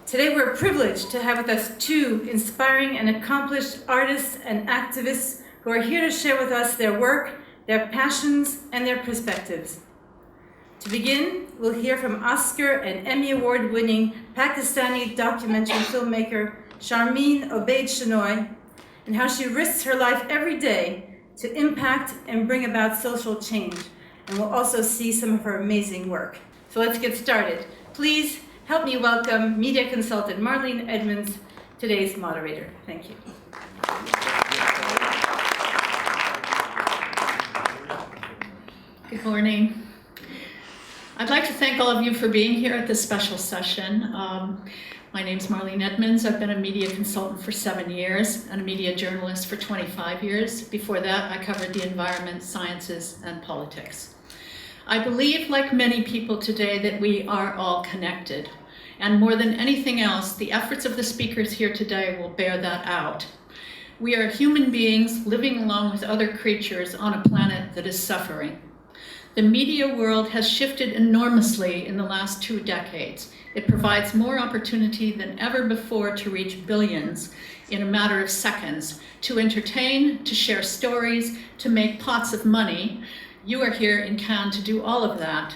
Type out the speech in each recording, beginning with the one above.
Today we're privileged to have with us two inspiring and accomplished artists and activists who are here to share with us their work, their passions, and their perspectives. To begin, we'll hear from Oscar and Emmy Award-winning Pakistani documentary filmmaker Sharmeen Obaid Chinoy, and how she risks her life every day to impact and bring about social change. And we'll also see some of her amazing work. So let's get started. Please help me welcome media consultant Marlene Edmonds, today's moderator. Thank you. Good morning. I'd like to thank all of you for being here at this special session. My name's Marlene Edmonds. I've been a media consultant for 7 years and a media journalist for 25 years. Before that, I covered the environment, sciences, and politics. I believe, like many people today, that we are all connected. And more than anything else, the efforts of the speakers here today will bear that out. We are human beings living along with other creatures on a planet that is suffering. The media world has shifted enormously in the last 2 decades. It provides more opportunity than ever before to reach billions in a matter of seconds, to entertain, to share stories, to make pots of money. You are here in Cannes to do all of that.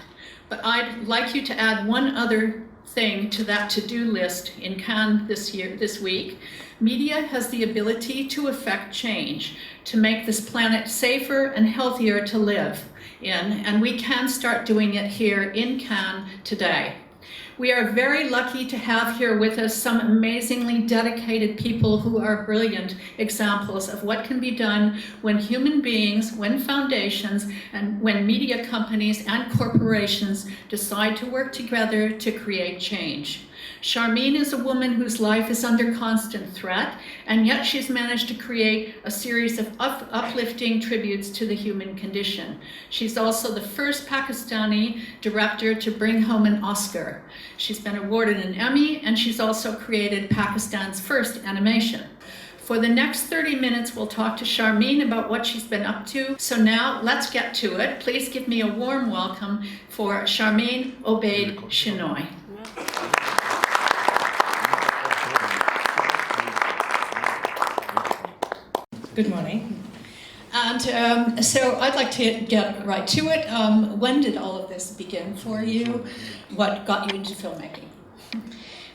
But I'd like you to add one other thing to that to-do list in Cannes this week. Media has the ability to affect change, to make this planet safer and healthier to live in, and we can start doing it here in Cannes today. We are very lucky to have here with us some amazingly dedicated people who are brilliant examples of what can be done when human beings, when foundations, and when media companies and corporations decide to work together to create change. Sharmeen is a woman whose life is under constant threat, and yet she's managed to create a series of uplifting tributes to the human condition. She's also the first Pakistani director to bring home an Oscar. She's been awarded an Emmy, and she's also created Pakistan's first animation. For the next 30 minutes, we'll talk to Sharmeen about what she's been up to. So now, let's get to it. Please give me a warm welcome for Sharmeen Obaid Chinoy. Good morning. And so I'd like to get right to it. When did all of this begin for you? What got you into filmmaking?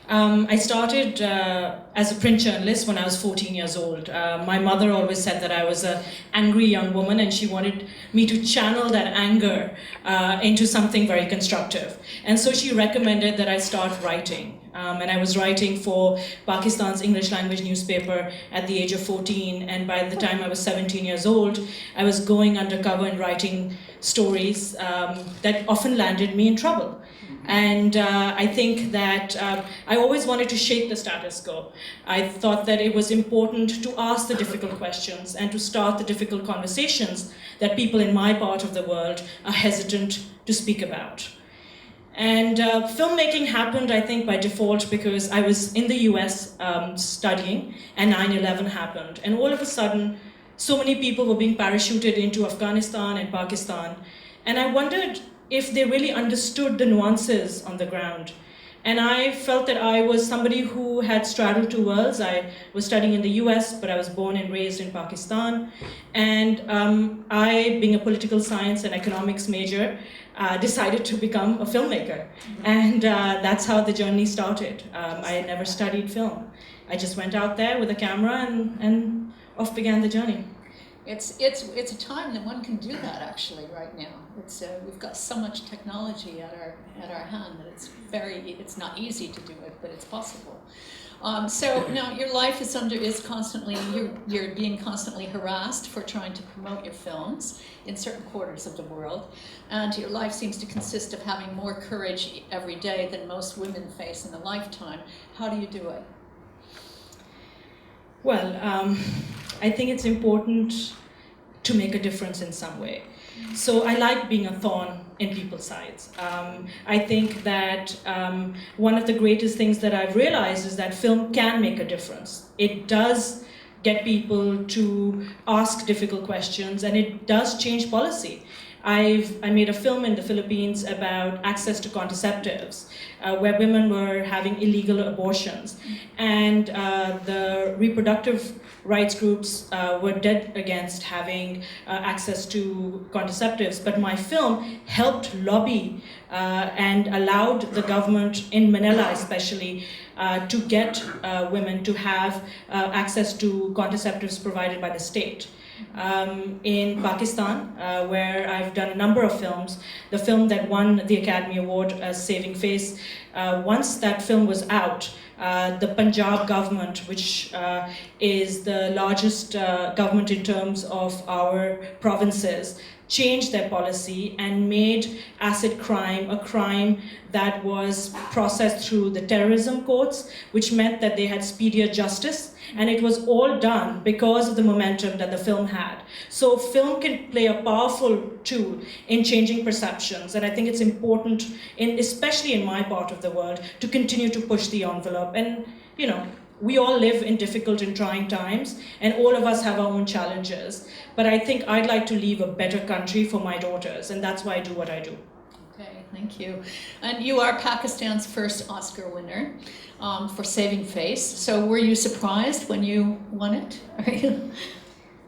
I started as a print journalist when I was 14 years old. My mother always said that I was an angry young woman, and she wanted me to channel that anger into something very constructive. And so she recommended that I start writing. And I was writing for Pakistan's English language newspaper at the age of 14, and by the time I was 17 years old, I was going undercover and writing stories that often landed me in trouble. And I think that I always wanted to shake the status quo. I thought that it was important to ask the difficult questions and to start the difficult conversations that people in my part of the world are hesitant to speak about. And filmmaking happened, I think, by default because I was in the US studying, and 9/11 happened. And all of a sudden, so many people were being parachuted into Afghanistan and Pakistan. And I wondered if they really understood the nuances on the ground. And I felt that I was somebody who had straddled two worlds. I was studying in the US, but I was born and raised in Pakistan. And I, being a political science and economics major, decided to become a filmmaker. And that's how the journey started. I had never studied film. I just went out there with a camera and off began the journey. It's a time that one can do that actually right now. We've got so much technology at our hand that it's not easy to do it, but it's possible. So now your life is constantly, you're being constantly harassed for trying to promote your films in certain quarters of the world, and your life seems to consist of having more courage every day than most women face in a lifetime. How do you do it? Well, I think it's important to make a difference in some way. So I like being a thorn in people's sides. I think that one of the greatest things that I've realized is that film can make a difference. It does get people to ask difficult questions, and it does change policy. I made a film in the Philippines about access to contraceptives, where women were having illegal abortions. And the reproductive rights groups were dead against having access to contraceptives. But my film helped lobby and allowed the government in Manila especially to get women to have access to contraceptives provided by the state. In Pakistan, where I've done a number of films, the film that won the Academy Award as Saving Face, once that film was out, the Punjab government, which is the largest government in terms of our provinces, changed their policy and made acid crime a crime that was processed through the terrorism courts, which meant that they had speedier justice. And it was all done because of the momentum that the film had. So film can play a powerful tool in changing perceptions. And I think it's important, especially in my part of the world, to continue to push the envelope. And, you know, we all live in difficult and trying times, and all of us have our own challenges. But I think I'd like to leave a better country for my daughters, and that's why I do what I do. Okay, thank you. And you are Pakistan's first Oscar winner for Saving Face. So were you surprised when you won it?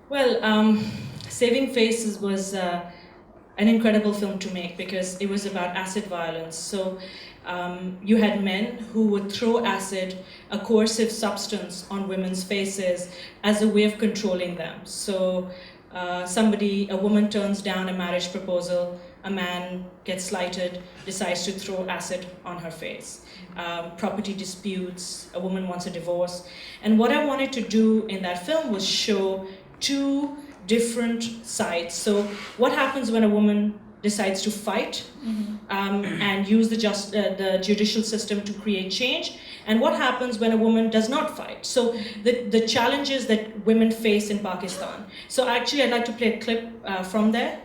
Well, Saving Faces was an incredible film to make because it was about acid violence. So you had men who would throw acid, a coercive substance, on women's faces as a way of controlling them. So a woman turns down a marriage proposal, a man gets slighted, decides to throw acid on her face. Property disputes, a woman wants a divorce. And what I wanted to do in that film was show two different sides. So what happens when a woman decides to fight and use the judicial system to create change, and what happens when a woman does not fight. So the challenges that women face in Pakistan. So actually I'd like to play a clip from there.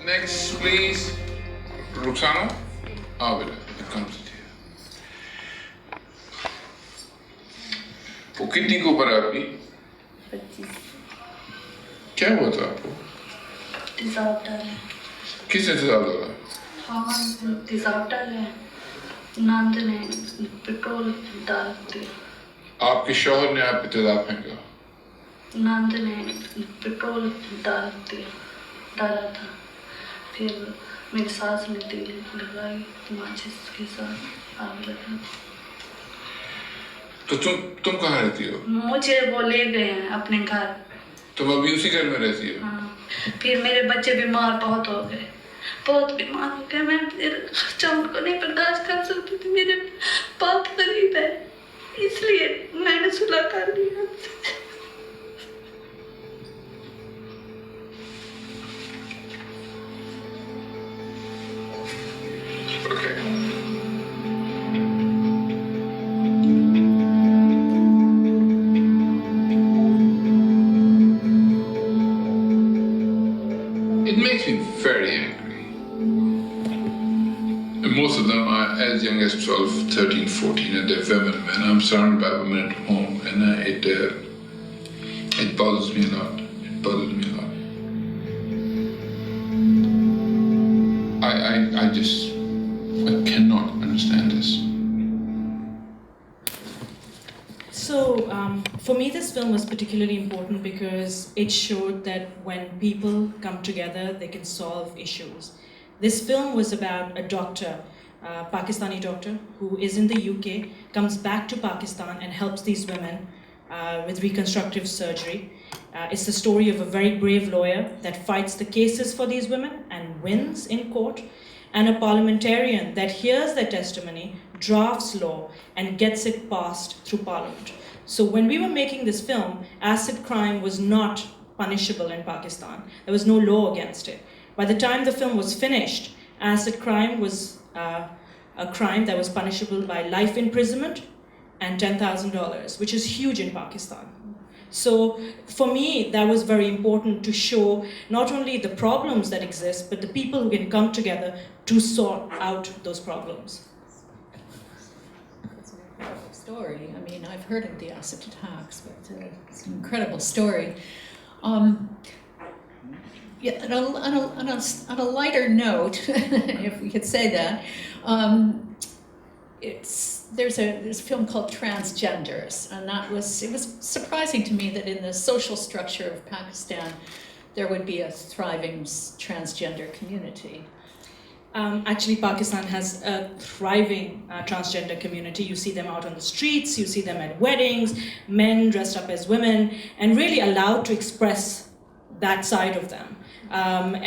Next, please. Roxana? Obaid, it comes to you. वो कितनी को ऊपर है आपकी? 25। क्या हुआ था आपको? तेजाब डाले। किसने तेजाब डाला? हाँ, तेजाब डाले। नंद ने पेट्रोल डाल दिया। आपके शौहर ने आप पे तेजाब फेंका? नंद ने पेट्रोल डाला था। फिर मेरी सास ने तेल लगाई, माचिस के साथ आग लगा। तो तुम कहाँ रहती हो? मुझे वो ले गए हैं अपने घर। तुम अभी उसी घर में रहती हो? हाँ। फिर मेरे बच्चे बीमार बहुत हो गए, मैं फिर खर्चा उनको नहीं बर्दाश्त कर सकती थी। मेरे बाप गरीब है, इसलिए मैंने सुलह कर लिया। Okay. It makes me very angry. And most of them are as young as 12, 13, 14, and they're women, and I'm surrounded by women at home, and it bothers me a lot. It bothers me a lot. I cannot understand this. So for me, this film was particularly important because it showed that when people come together, they can solve issues. This film was about a doctor, a Pakistani doctor, who is in the UK, comes back to Pakistan and helps these women with reconstructive surgery. It's the story of a very brave lawyer that fights the cases for these women and wins in court, and a parliamentarian that hears their testimony, drafts law, and gets it passed through parliament. So when we were making this film, acid crime was not punishable in Pakistan. There was no law against it. By the time the film was finished, acid crime was a crime that was punishable by life imprisonment and $10,000, which is huge in Pakistan. So for me, that was very important to show not only the problems that exist, but the people who can come together to sort out those problems. story. I mean, I've heard of the acid attacks, but it's an incredible story. Yeah, on a lighter note, if we could say that, there's a film called Transgenders, and it was surprising to me that in the social structure of Pakistan, there would be a thriving transgender community. Actually, Pakistan has a thriving transgender community. You see them out on the streets, you see them at weddings, men dressed up as women, and really allowed to express that side of them.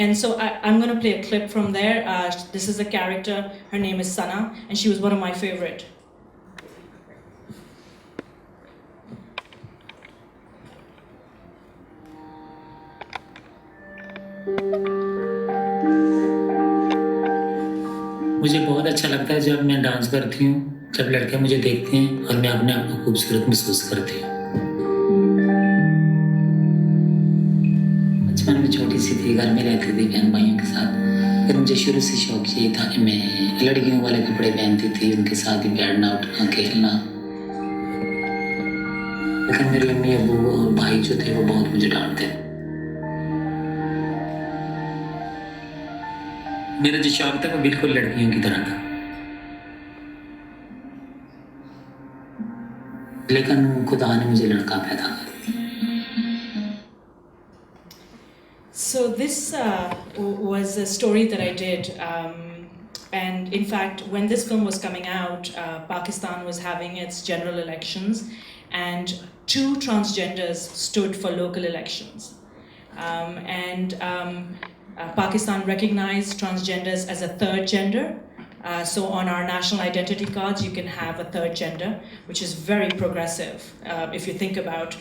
And so I'm going to play a clip from there. This is a character, her name is Sana, and she was one of my favorite. मुझे बहुत अच्छा लगता है जब मैं dance करती हूँ, जब लड़के मुझे देखते हैं और मैं अपने आप को खूबसूरत महसूस करती हूँ। बचपन में छोटी सी थी, घर में रहती थी बहन भाइयों के साथ। फिर मुझे शुरू से शौक ये था कि मैं लड़कियों वाले कपड़े पहनती थी, उनके साथ ही बैठना उठना खेलना। लेकिन मेरी अम्मी अबू और भाई जो थे वो बहुत मुझे डांटते थे। मेरा जो शौक था वो बिल्कुल लड़कियों की तरह था, लेकिन खुदा ने मुझे लड़का पैदा कर दिया। So this was a story that I did, and in fact, when this film was coming out, Pakistan was having its general elections, and 2 transgenders stood for local elections, Pakistan recognized transgenders as a third gender. So on our national identity cards, you can have a third gender, which is very progressive if you think about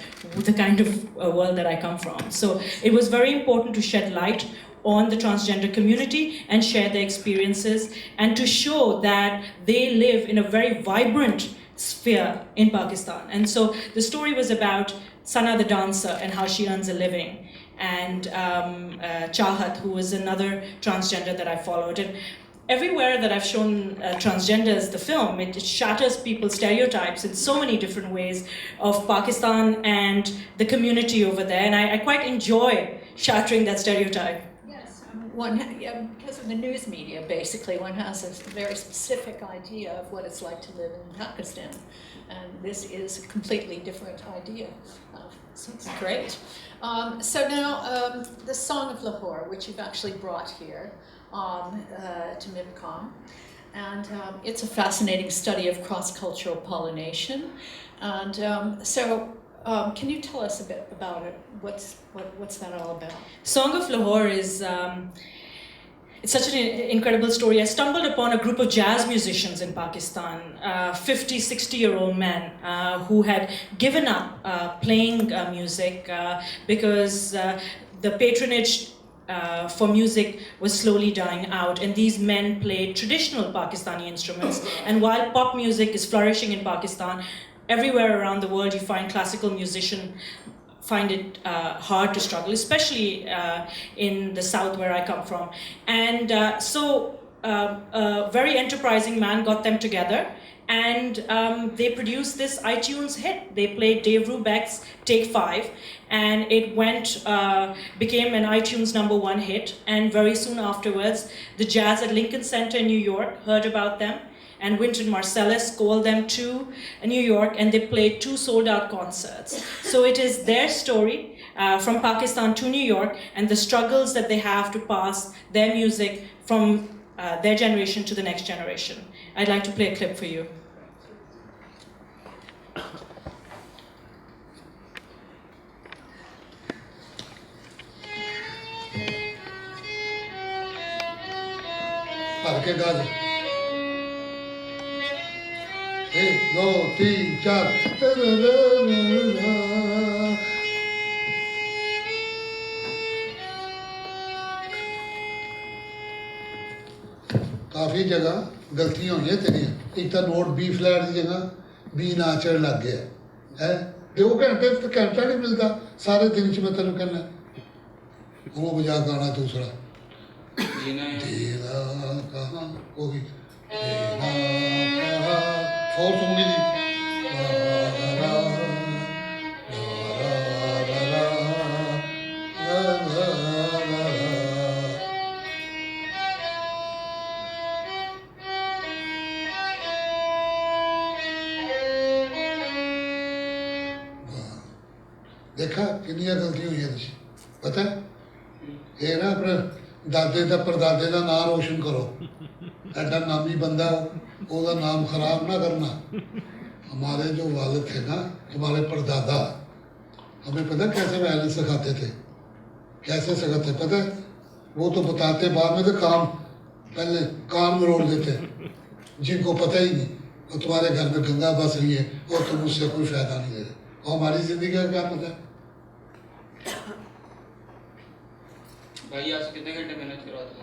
the kind of world that I come from. So it was very important to shed light on the transgender community and share their experiences and to show that they live in a very vibrant sphere in Pakistan. And so the story was about Sana the dancer and how she earns a living, and Chahat, who was another transgender that I followed. And everywhere that I've shown Transgenders, the film, it shatters people's stereotypes in so many different ways of Pakistan and the community over there. And I quite enjoy shattering that stereotype. Yes, because of the news media, basically, one has a very specific idea of what it's like to live in Pakistan. And this is a completely different idea. So it's great. So now, the Song of Lahore, which you've actually brought here to Mipcom. And it's a fascinating study of cross-cultural pollination. And can you tell us a bit about it? What's that all about? Song of Lahore is it's such an incredible story. I stumbled upon a group of jazz musicians in Pakistan, 50, 60-year-old men who had given up playing music because the patronage for music was slowly dying out, and these men played traditional Pakistani instruments. And while pop music is flourishing in Pakistan, everywhere around the world you find classical musicians find it hard to struggle, especially in the south where I come from. And so a very enterprising man got them together, and they produced this iTunes hit. They played Dave Brubeck's Take 5, and it became an iTunes #1 hit. And very soon afterwards, the Jazz at Lincoln Center in New York heard about them, and Wynton Marsalis called them to New York, and they played 2 sold-out concerts. So it is their story from Pakistan to New York, and the struggles that they have to pass their music from their generation to the next generation. I'd like to play a clip for you. Hey, 2, 3, 4. काफ़ी जगह गलतियां हुई तेरिया एक तो note B flat की जगह B ना चढ़ लग गया है 2 घंटे तो घंटा नहीं मिलता सारे दिन च मैं तेन कहना वो बजा गाना दूसरा जीना कहाँ वो भी जीना कहाँ फोर्स होंगी जी देखा कितनियां गलतियां हुई हैं पता है ये ना अपने दादे का परदादे का नाम रोशन करो एडा नामी बंदा उसका नाम खराब ना करना हमारे जो वालिद थे ना हमारे परदादा हमें पता कैसे वायलेंस सिखाते थे कैसे सिखाते पता है वो तो बताते बाद में तो काम पहले कान मरोड़ देते जिनको पता ही नहीं और तुम्हारे घर में गंगा बस रही है और तुम उससे कोई फायदा नहीं दे रहे और हमारी जिंदगी का क्या पता है भाई आज कितने घंटे मेहनत करा था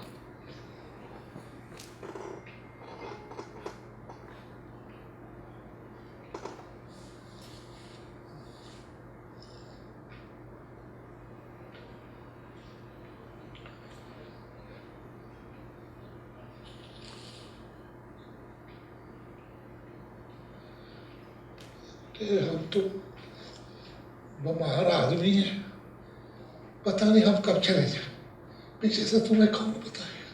हम तो बीमार आदमी हैं पता नहीं हम कब चले जाए पीछे से तुम्हें कौन बताएगा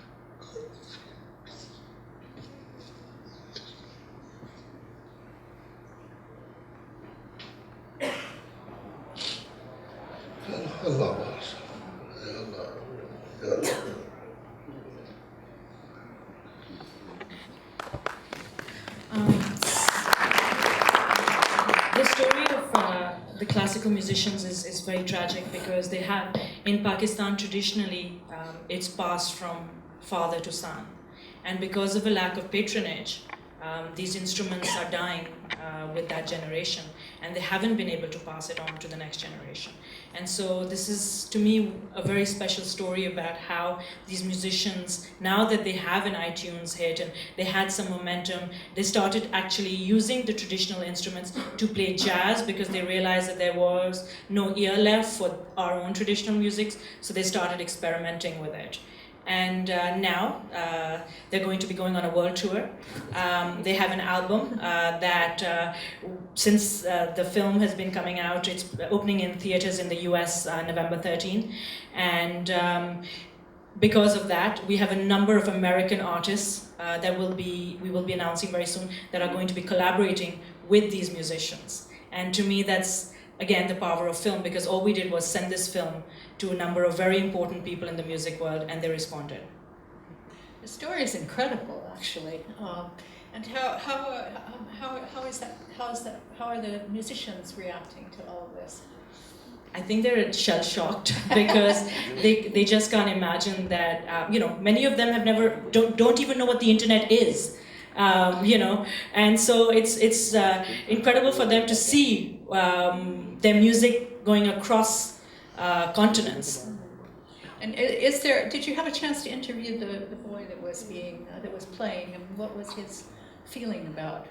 अल्लाह The story of the classical musicians is very tragic because they have, in Pakistan traditionally, it's passed from father to son. And because of a lack of patronage, these instruments are dying with that generation, and they haven't been able to pass it on to the next generation. And so this is, to me, a very special story about how these musicians, now that they have an iTunes hit and they had some momentum, they started actually using the traditional instruments to play jazz because they realized that there was no ear left for our own traditional music, so they started experimenting with it. And now they're going to be going on a world tour. They have an album that, since the film has been coming out, it's opening in theaters in the US November 13. And because of that, we have a number of American artists that we will be announcing very soon that are going to be collaborating with these musicians. And to me, that's, again, the power of film, because all we did was send this film to a number of very important people in the music world, and they responded. The story is incredible, actually. And how are the musicians reacting to all of this? I think they're shell-shocked because they just can't imagine that, many of them have don't even know what the internet is. And so it's incredible for them to see their music going across continents. And did you have a chance to interview the boy that was playing, and what was his feeling about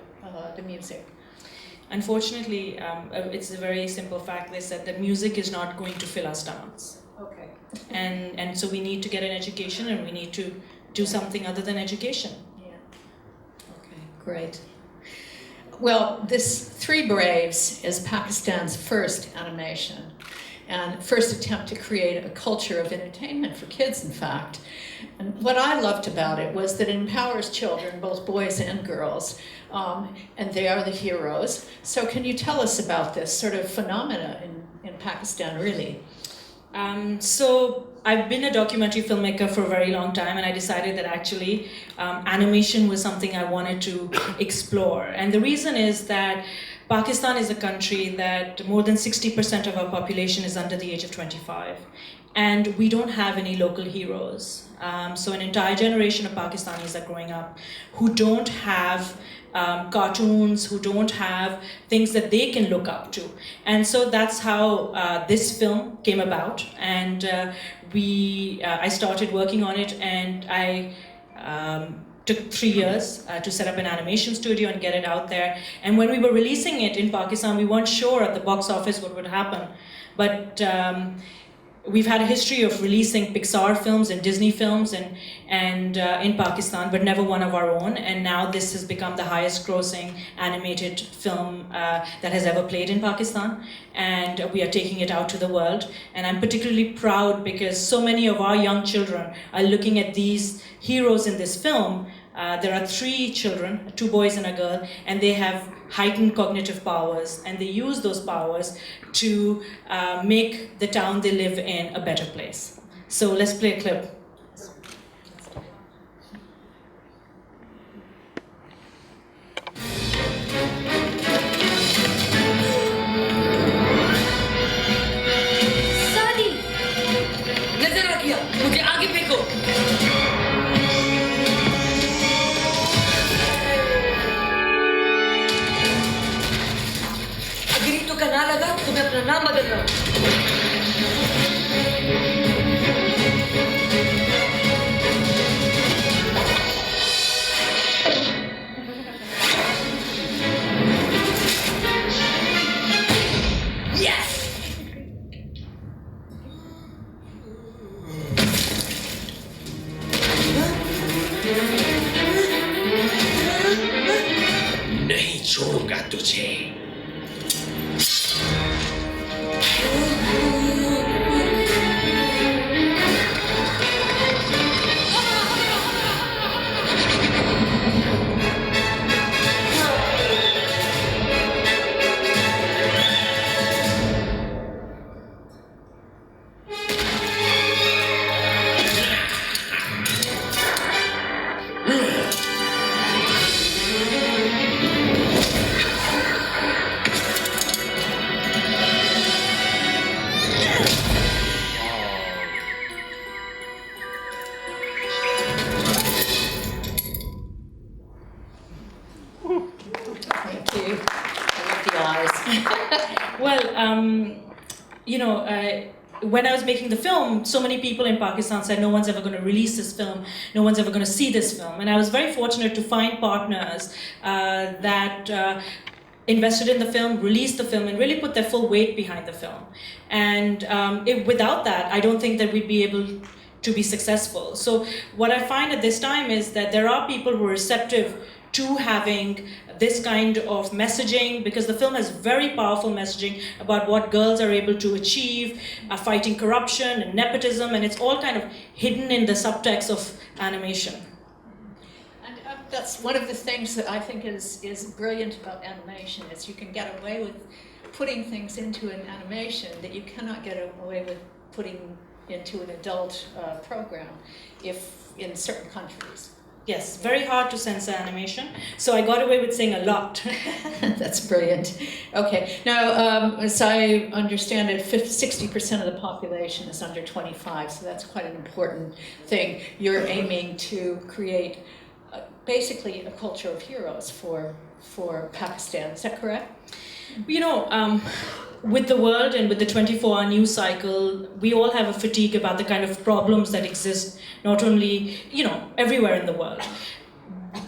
the music? Unfortunately, it's a very simple fact. They said that music is not going to fill our stomachs. Okay. And so we need to get an education, and we need to do something other than education. Great. Well, this Three Braves is Pakistan's first animation and first attempt to create a culture of entertainment for kids, in fact. And what I loved about it was that it empowers children, both boys and girls, and they are the heroes. So can you tell us about this sort of phenomena in Pakistan, really? So I've been a documentary filmmaker for a very long time, and I decided that actually animation was something I wanted to explore. And the reason is that Pakistan is a country that more than 60% of our population is under the age of 25. And we don't have any local heroes. So an entire generation of Pakistanis are growing up who don't have cartoons, who don't have things that they can look up to. And so that's how this film came about. And I started working on it, and I took 3 years to set up an animation studio and get it out there. And when we were releasing it in Pakistan, we weren't sure at the box office what would happen. But we've had a history of releasing Pixar films and Disney films and in Pakistan, but never one of our own. And now this has become the highest grossing animated film that has ever played in Pakistan. And we are taking it out to the world. And I'm particularly proud because so many of our young children are looking at these heroes in this film. There are 3 children, 2 boys and a girl, and they have heightened cognitive powers, and they use those powers to make the town they live in a better place. So let's play a clip. Sadi, nazar rakhia, mujhe aage फेंको. का ना लगा तो मैं अपना नाम बदल रहा हूँ. नहीं छोड़ूंगा तुझे. When I was making the film, so many people in Pakistan said no one's ever going to release this film, no one's ever going to see this film. And I was very fortunate to find partners that invested in the film, released the film, and really put their full weight behind the film. And without that, I don't think that we'd be able to be successful. So what I find at this time is that there are people who are receptive to having this kind of messaging, because the film has very powerful messaging about what girls are able to achieve, fighting corruption and nepotism, and it's all kind of hidden in the subtext of animation. And that's one of the things that I think is brilliant about animation, is you can get away with putting things into an animation that you cannot get away with putting into an adult program in certain countries. Yes, very hard to censor animation. So I got away with saying a lot. That's brilliant. Okay, now as I understand it, 60% of the population is under 25, so that's quite an important thing. You're aiming to create basically a culture of heroes for Pakistan. Is that correct? You know, with the world and with the 24-hour news cycle, we all have a fatigue about the kind of problems that exist, not only, everywhere in the world.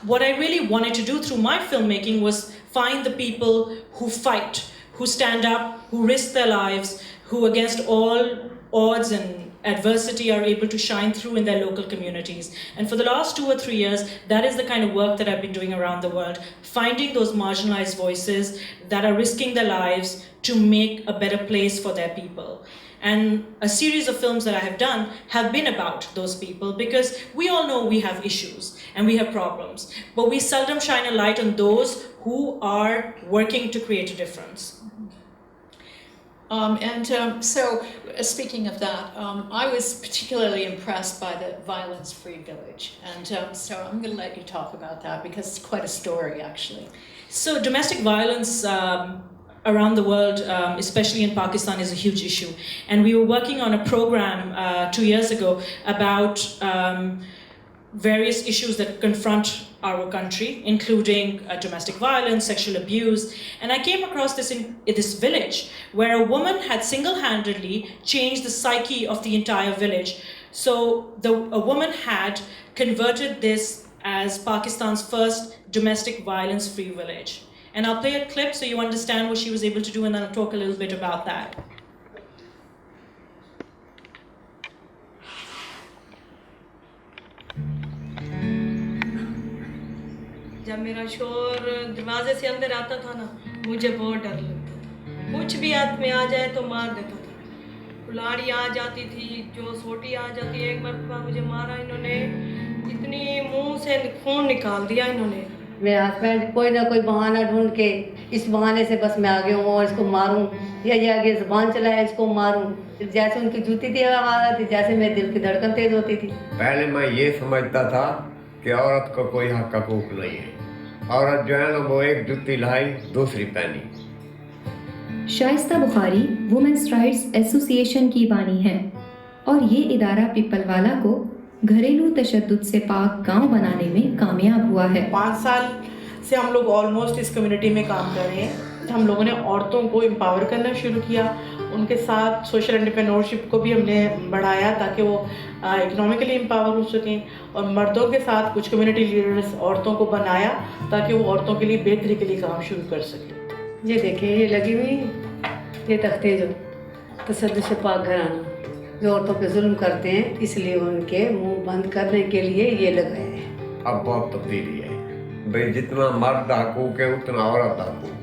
What I really wanted to do through my filmmaking was find the people who fight, who stand up, who risk their lives, who against all odds and adversity are able to shine through in their local communities. And for the last 2 or 3 years, that is the kind of work that I've been doing around the world, finding those marginalized voices that are risking their lives to make a better place for their people. And a series of films that I have done have been about those people, because we all know we have issues and we have problems, but we seldom shine a light on those who are working to create a difference. So speaking of that, I was particularly impressed by the violence-free village, and so I'm going to let you talk about that, because it's quite a story, actually. So domestic violence around the world, especially in Pakistan, is a huge issue. And we were working on a program 2 years ago about various issues that confront our country, including domestic violence, sexual abuse. And I came across this in this village where a woman had single-handedly changed the psyche of the entire village. So a woman had converted this as Pakistan's first domestic violence-free village. And I'll play a clip so you understand what she was able to do, and then I'll talk a little bit about that. जब मेरा शोर दरवाजे से अंदर आता था ना, मुझे बहुत डर लगता था। कुछ भी हाथ में आ जाए तो मार देता था। कुल्हाड़ी आ जाती थी, जो सोटी आ जाती है। एक मरतबा मुझे मारा इन्होंने, इतनी मुंह से खून निकाल दिया इन्होंने। मेरे हस्बैंड कोई ना कोई बहाना ढूंढ के इस बहाने से बस मैं आगे हूँ और इसको मारूं, या ये आगे ज़ुबान चलाए इसको मारूं। जैसे उनकी जूती थी आवाज़ आती, जैसे मेरे दिल की धड़कन तेज होती थी। पहले मैं ये समझता था कि औरत को कोई हक हकूक नहीं है। औरत जो है ना वो एक जूती लाई दूसरी पहनी। Shaista Bukhari women's rights association की बानी है और ये इदारा पिपलवाला को घरेलू तशद्दुद से पाक गांव बनाने में कामयाब हुआ है। 5 साल से हम लोग ऑलमोस्ट इस कम्युनिटी में काम कर रहे हैं। हम लोगों ने औरतों को एम्पावर करना शुरू किया, उनके साथ सोशल एंटरप्रेन्योरशिप को भी हमने बढ़ाया ताकि वो इकोनॉमिकली एम्पावर हो सकें, और मर्दों के साथ कुछ कम्युनिटी लीडर्स औरतों को बनाया ताकि वो औरतों के लिए बेहतरी के लिए काम शुरू कर सकें। ये देखिए, ये लगी हुई ये तख्ते जो तशद्दुद से पाक घराना जो औरतों पे जुल्म करते हैं, इसलिए उनके मुंह बंद करने के लिए ये लगाए हैं। अब बहुत तब्दीली है भाई, जितना मर्द हकूक है उतना औरत हकूक है।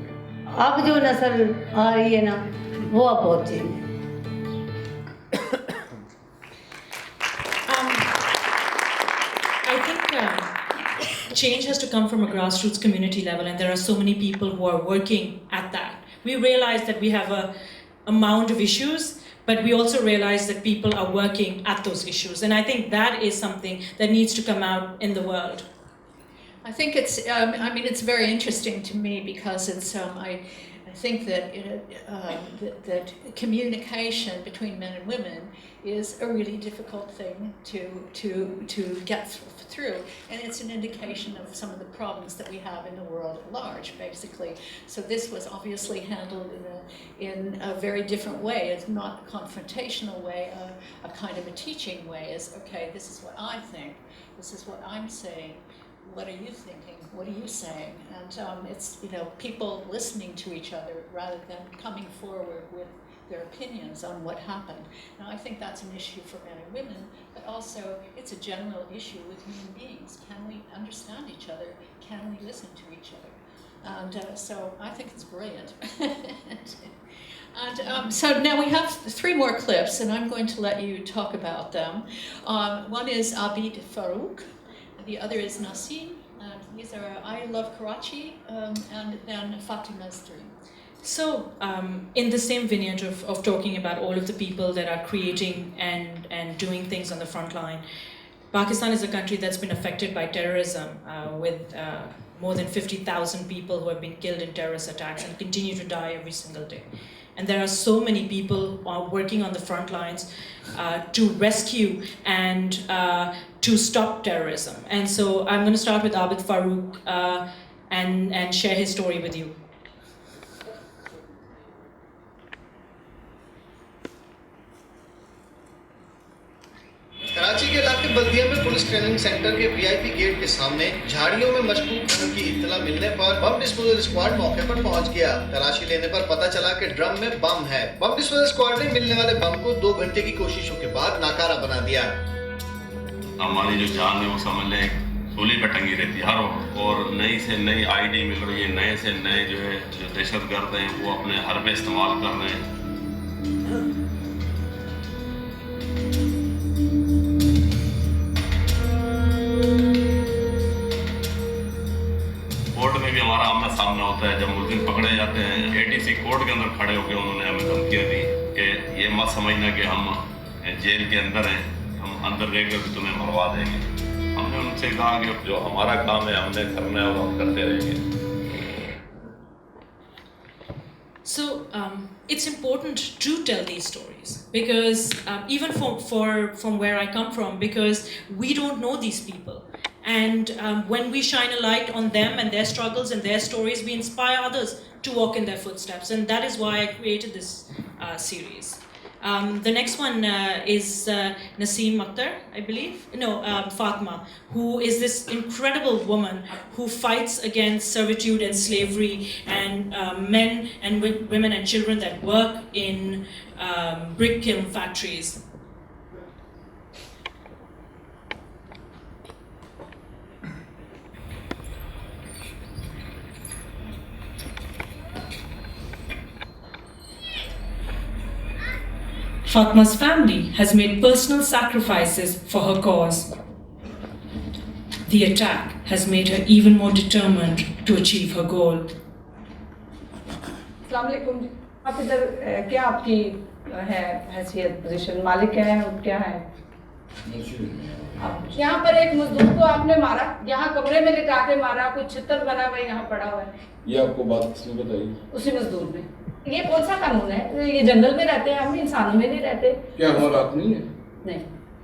अब जो नस्ल आ रही है ना, वो अब बहुत चेंज है। I think change has to come from a grassroots community level, and there are so many people who are working at that. We realize that we have a mound of issues, but we also realize that people are working at those issues, and I think that is something that needs to come out in the world. I think it's, I mean, it's very interesting to me because it's, I think that, that communication between men and women is a really difficult thing to get through, and it's an indication of some of the problems that we have in the world at large, basically. So this was obviously handled in a very different way. It's not a confrontational way, a kind of a teaching way. Is okay, this is what I think, this is what I'm saying. What are you thinking? What are you saying? And it's, you know, people listening to each other rather than coming forward with their opinions on what happened. Now, I think that's an issue for men and women, but also it's a general issue with human beings. Can we understand each other? Can we listen to each other? And so I think it's brilliant. And so now we have 3 more clips, and I'm going to let you talk about them. One is Obaid Farouk. The other is Nasim, and these are I Love Karachi, and then Fatima's Dream. So, in the same vineyard of talking about all of the people that are creating and doing things on the front line, Pakistan is a country that's been affected by terrorism, with more than 50,000 people who have been killed in terrorist attacks and continue to die every single day. And there are so many people working on the front lines to rescue and to stop terrorism. And so I'm going to start with Obaid Farouk and share his story with you. Karachi के इलाके बल्दिया में police training centre के VIP gate के सामने झाड़ियों में मशकूक होने की इत्तला मिलने पर बम डिस्पोजल स्क्वाड मौके पर पहुंच गया। तलाशी लेने पर पता चला कि ड्रम में बम है। बम डिस्पोजल स्क्वाड ने मिलने वाले बम को 2 घंटे की कोशिशों के बाद नाकारा बना दिया। हमारी जो जान है वो समझ लें सूली पे टंगी रहती है हर वक्त, और नई से नई आईडी मिल रही है, नए से नए जो है जो दहशतगर्द हैं वो अपने हरबे इस्तेमाल कर रहे हैं। कोर्ट में भी हमारा आमना सामना होता है। जब मुलजिम पकड़े जाते हैं, एटीसी कोर्ट के अंदर खड़े होकर उन्होंने हमें धमकियाँ दी कि ये मत समझना कि हम जेल के अंदर हैं, हम अंदर रहकर भी तुम्हें मरवा देंगे। हमने उनसे कहा कि जो हमारा काम है हमने करना है और हम करते रहेंगे। So it's important to tell these stories because even from where I come from, because we don't know these people, and when we shine a light on them and their struggles and their stories, we inspire others to walk in their footsteps, and that is why I created this series. The next one is Nasim Akhtar, I believe. No, Fatma, who is this incredible woman who fights against servitude and slavery and men and women and children that work in brick kiln factories. Fatma's family has made personal sacrifices for her cause. The attack has made her even more determined to achieve her goal. अस्सलाम वालेकुम जी, आप इधर क्या आपकी है हैसियत, position, मालिक हैं और क्या है? यहाँ पर एक मजदूर को आपने मारा, यहाँ कमरे में लिटा के मारा, कुछ छितर बना हुआ यहाँ पड़ा हुआ है। ये आपको बात किसने बताई? उसी मजदूर ने। ये कौन सा कानून है? ये जंगल में रहते हैं, हम इंसानों में नहीं रहते। क्या हमारा रात नहीं है? नहीं।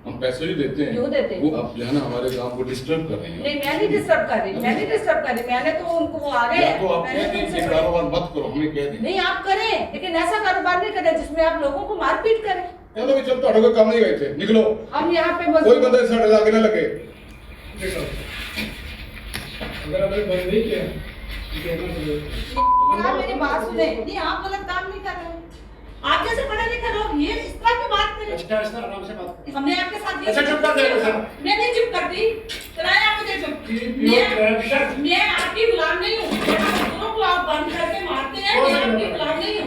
हम पैसे भी देते हैं। क्यों देते हैं? वो आप जो है ना हमारे काम को डिस्टर्ब कर रहे हैं। नहीं, मैं नहीं डिस्टर्ब कर रही, मैंने तो उनको वो आ गए। तो आप कहते हैं कि कारोबार मत करो, हमें कह दें। नहीं, आप करें, लेकिन ऐसा कारोबार नहीं करें जिसमें आप लोगों को मारपीट करें। चलो भी चल, तो कोई काम नहीं गए थे, निकलो। हम यहाँ पे कोई बंदा साढ़े लागे ना लगे। अगर आपने बंद नहीं किया, आप मेरी बात सुने। नहीं, आप गलत काम नहीं कर रहे हैं। आप जैसे पढ़े लिखे लोग ये इस तरह की बात करें। अच्छा, आराम से बात। हमने आपके साथ अच्छा, चुप कर दे। मैं नहीं चुप करती। किराया मुझे चुप। मैं आपकी गुलाम नहीं हूँ। लोगों को आप बंद करके मारते हैं, मैं आपकी गुलाम नहीं हूँ।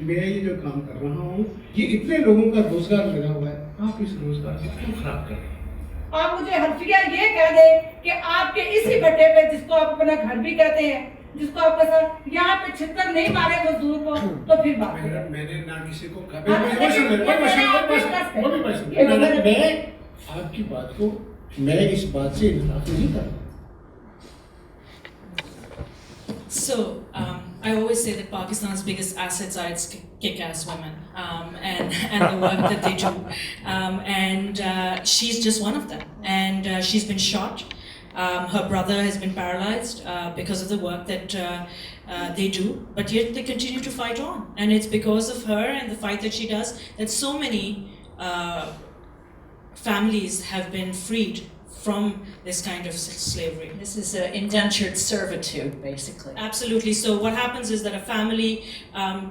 मैं ये जो काम कर रहा हूँ, ये इतने लोगों का रोजगार लगा हुआ है, आप इस रोजगार से क्यों खराब कर रहे हैं? आप मुझे हल्फिया ये कह दे कि आपके इसी गड्ढे पे, जिसको आप अपना घर भी कहते हैं, जिसको आप यहाँ पे छितर नहीं मारे मजदूर को, तो फिर बात मैंने ना किसी को कहा। मैं आपकी बात को, मैं इस बात से इन्फाक नहीं कर रहा। So, I always say that Pakistan's biggest assets are its kick-ass women and the work that they do. She's just one of them. And she's been shot. Her brother has been paralyzed because of the work that they do. But yet they continue to fight on. And it's because of her and the fight that she does that so many families have been freed from this kind of slavery. This is indentured servitude, basically. Absolutely. So what happens is that a family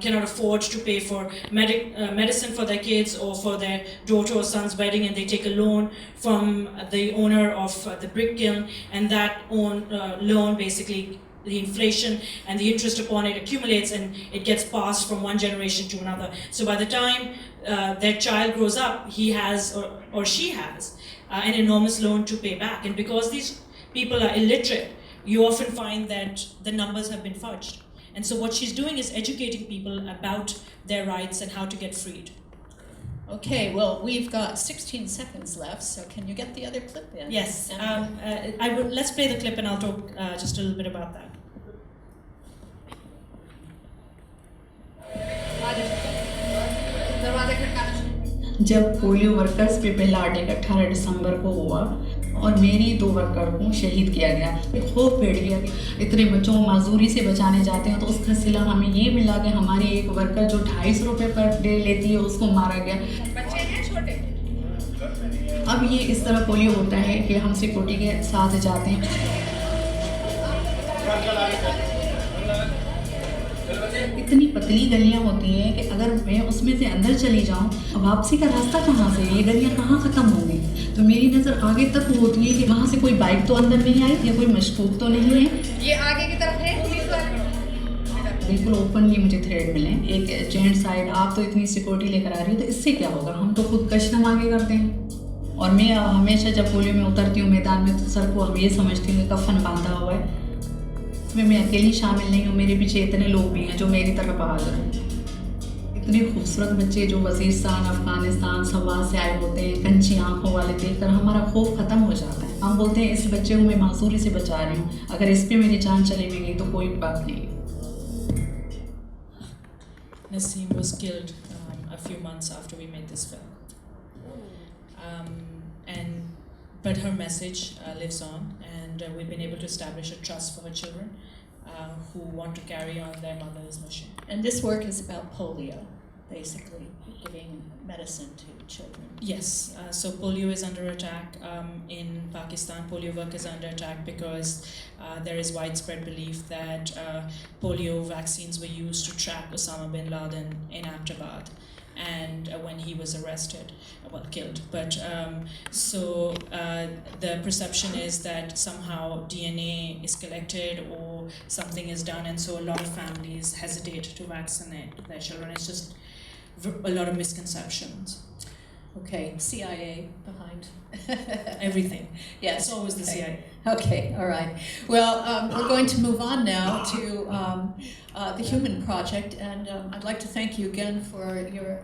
cannot afford to pay for medicine for their kids or for their daughter or son's wedding, and they take a loan from the owner of the brick kiln, and that loan basically, the inflation and the interest upon it accumulates, and it gets passed from one generation to another. So by the time their child grows up, he has or she has an enormous loan to pay back. And because these people are illiterate, you often find that the numbers have been fudged. And so what she's doing is educating people about their rights and how to get freed. Okay, well, we've got 16 seconds left, so can you get the other clip in? Yes, let's play the clip and I'll talk just a little bit about that. जब polio workers पे पहला attack 18 दिसंबर को हुआ और मेरी 2 worker को शहीद किया गया, खौफ बैठ गया कि इतने बच्चों को मजदूरी से बचाने जाते हैं, तो उसका सिला हमें ये मिला कि हमारी एक वर्कर जो 250 रुपये पर डे लेती है उसको मारा गया। बच्चे हैं छोटे। अब ये इस तरह पोलियो होता है कि हम सिक्योरिटी के साथ जाते हैं। इतनी पतली गलियां होती हैं कि अगर मैं उसमें से अंदर चली जाऊं, वापसी का रास्ता कहाँ से, ये गलियां कहाँ ख़त्म होंगी? तो मेरी नज़र आगे तक होती है कि वहाँ से कोई बाइक तो अंदर नहीं आई या कोई मशकूक तो नहीं है। ये आगे की तरफ है पुलिस वाले, बिल्कुल ओपनली मुझे थ्रेड मिले। एक जेंट साइड, आप तो इतनी सिक्योरिटी लेकर आ रही हो, तो इससे क्या होगा? हम तो खुद कशनम आगे करते हैं। और मैं हमेशा जब पोलियो में उतरती हूँ मैदान में, तो सर को हम ये समझती हूँ कि कफन बांधा हुआ है, मैं अकेली शामिल नहीं हूँ, मेरे पीछे इतने लोग भी हैं जो मेरी तरफ आ जाए। इतने खूबसूरत बच्चे जो वजीरिस्तान, अफगानिस्तान, सवाल से आए होते हैं, कंची आंखों वाले देखकर हमारा खौफ ख़त्म हो जाता है। हम बोलते हैं इस बच्चे को मैं मासूरी से बचा रही हूँ, अगर इस पे मेरी जान चली भी गई तो कोई बात नहीं। Naseem was killed a few months after we made this film. But her message lives on, and we've been able to establish a trust for her children who want to carry on their mother's mission. And this work is about polio, basically giving medicine to children. Yes, so polio is under attack in Pakistan. Polio work is under attack because there is widespread belief that polio vaccines were used to track Osama bin Laden in Abbottabad. And when he was arrested, killed. But the perception is that somehow DNA is collected or something is done, and so a lot of families hesitate to vaccinate their children. It's just a lot of misconceptions. Okay, CIA behind Everything. Yes, It's always the CIA. Okay, all right. Well, we're going to move on now to the Human Project, and I'd like to thank you again for your